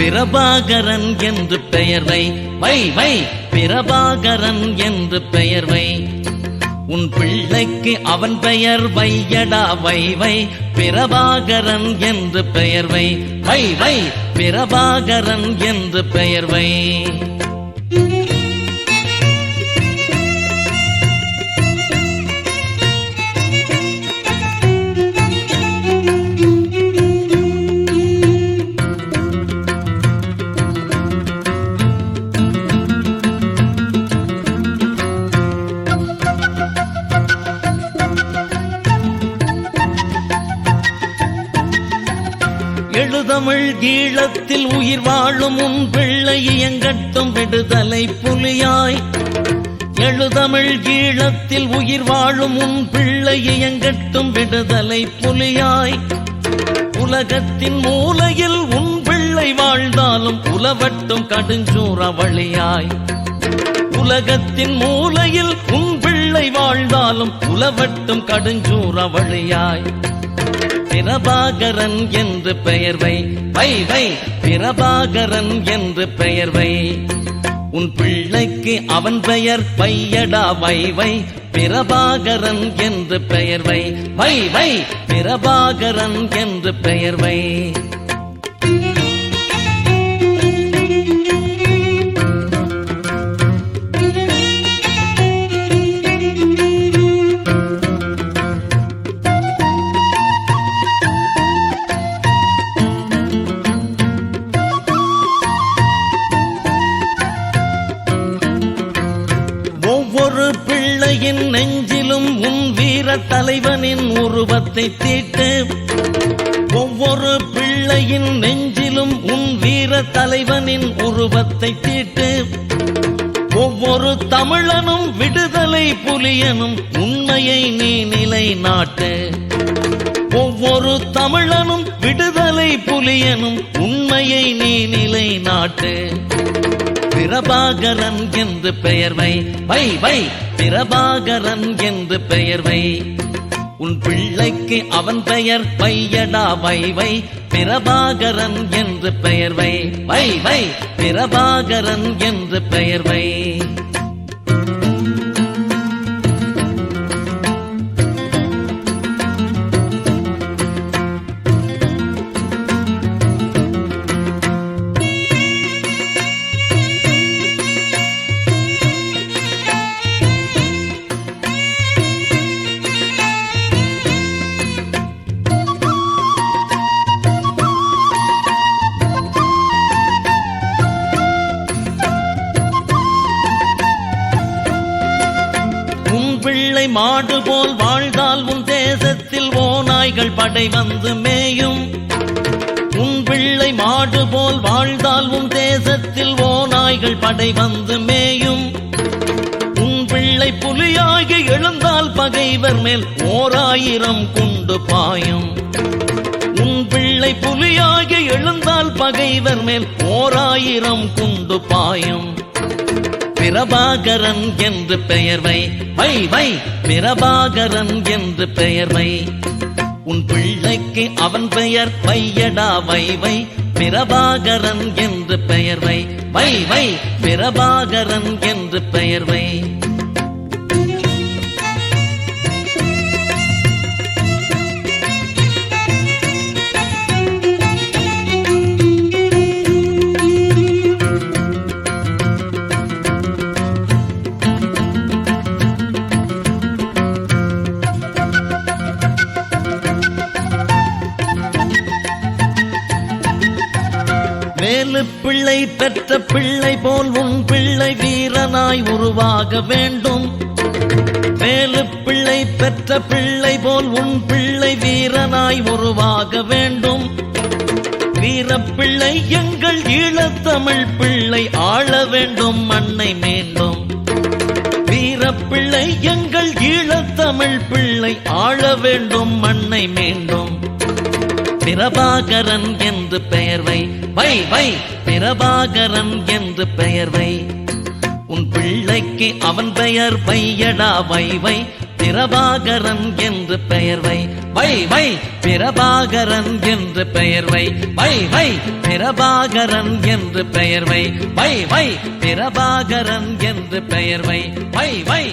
பிரபாகரன் என்று பெயர் வை வை வை பிரபாகரன் என்று பெயர் வை உன் பிள்ளைக்கு அவன் பெயர் வையடா வை வை பிரபாகரன் என்று பெயர் வை வை வை பிரபாகரன் என்று பெயர் வை எழுதமிழ் ஈழத்தில் உயிர் வாழும் உன் பிள்ளை இயங்கட்டும் விடுதலை புலியாய் எழுதமிழ் ஈழத்தில் உயிர் வாழும் உன் பிள்ளை இயங்கட்டும் விடுதலை புலியாய் உலகத்தின் மூலையில் உன் பிள்ளை வாழ்ந்தாலும் உலவட்டும் கடுஞ்சூறாவளியாய் உலகத்தின் மூலையில் உன் பிள்ளை வாழ்ந்தாலும் உலவட்டும் கடுஞ்சூறாவளியாய் பிரபாகரன் என்று பெயர் வை வை வை பிரபாகரன் என்று பெயர் வை உன் பிள்ளைக்கு அவன் பெயர் வையடா வை வை பிரபாகரன் என்று பெயர் வை வை வை பிரபாகரன் என்று பெயர் வை ஒவ்வொரு பிள்ளையின் நெஞ்சிலும் உன் வீர தலைவனின் உருவத்தை தீட்டு ஒவ்வொரு பிள்ளையின் நெஞ்சிலும் உன் வீர தலைவனின் உருவத்தை தீட்டு ஒவ்வொரு தமிழனும் விடுதலை புலியனும் உண்மையை நீ நிலைநாட்டு ஒவ்வொரு தமிழனும் விடுதலை புலியனும் உண்மையை நீ நிலைநாட்டு பிரபாகரன் என்று பெயர் வை வை வை பிரபாகரன் என்று பெயர் வை உன் பிள்ளைக்கு அவன் பெயர் வையடா வை வை பிரபாகரன் என்று பெயர் வை வை வை பிரபாகரன் என்று பெயர் வை பிள்ளை மாடு போல் வாழ்ந்தால் உன் தேசத்தில் ஓநாய்கள் படை வந்து மேயும் உன் பிள்ளை மாடு போல் வாழ்ந்தால் உன் தேசத்தில் ஓநாய்கள் படை வந்து மேயும் உன் பிள்ளை புலியாகி எழுந்தால் பகைவர் மேல் 1000 குண்டு பாயும் உன் பிள்ளை புலியாகி எழுந்தால் பகைவர் மேல் 1000 குண்டு பாயும் பிரபாகரன் என்று பெயர் வை வை வை பிரபாகரன் என்று பெயர் வை உன் பிள்ளைக்கு அவன் பெயர் வையடா வை வை பிரபாகரன் என்று பெயர் வை வை வை பிரபாகரன் என்று பெயர் வை வேலு பிள்ளை பெற்ற பிள்ளை போல் உன் பிள்ளை வீரனாய் உருவாக வேண்டும் வேலு பிள்ளை பெற்ற பிள்ளை போல் உன் பிள்ளை வீரனாய் உருவாக வேண்டும் வீரப்பிள்ளை எங்கள் ஈழத்தமிழ் பிள்ளை ஆள வேண்டும் மண்ணை மீண்டும் வீரப்பிள்ளை எங்கள் ஈழத்தமிழ் பிள்ளை ஆள வேண்டும் மண்ணை மீண்டும் பிரபாகரன் என்று பெயர் வை வை வை பிரபாகரன் என்று பெயர் வை உன் பிள்ளைக்கு அவன் பெயர் வையடா வை வை பிரபாகரன் என்று பெயர் வை வை வை பிரபாகரன் என்று பெயர் வை வை வை பிரபாகரன் என்று பெயர் வை வை வை பிரபாகரன் என்று பெயர் வை வை வை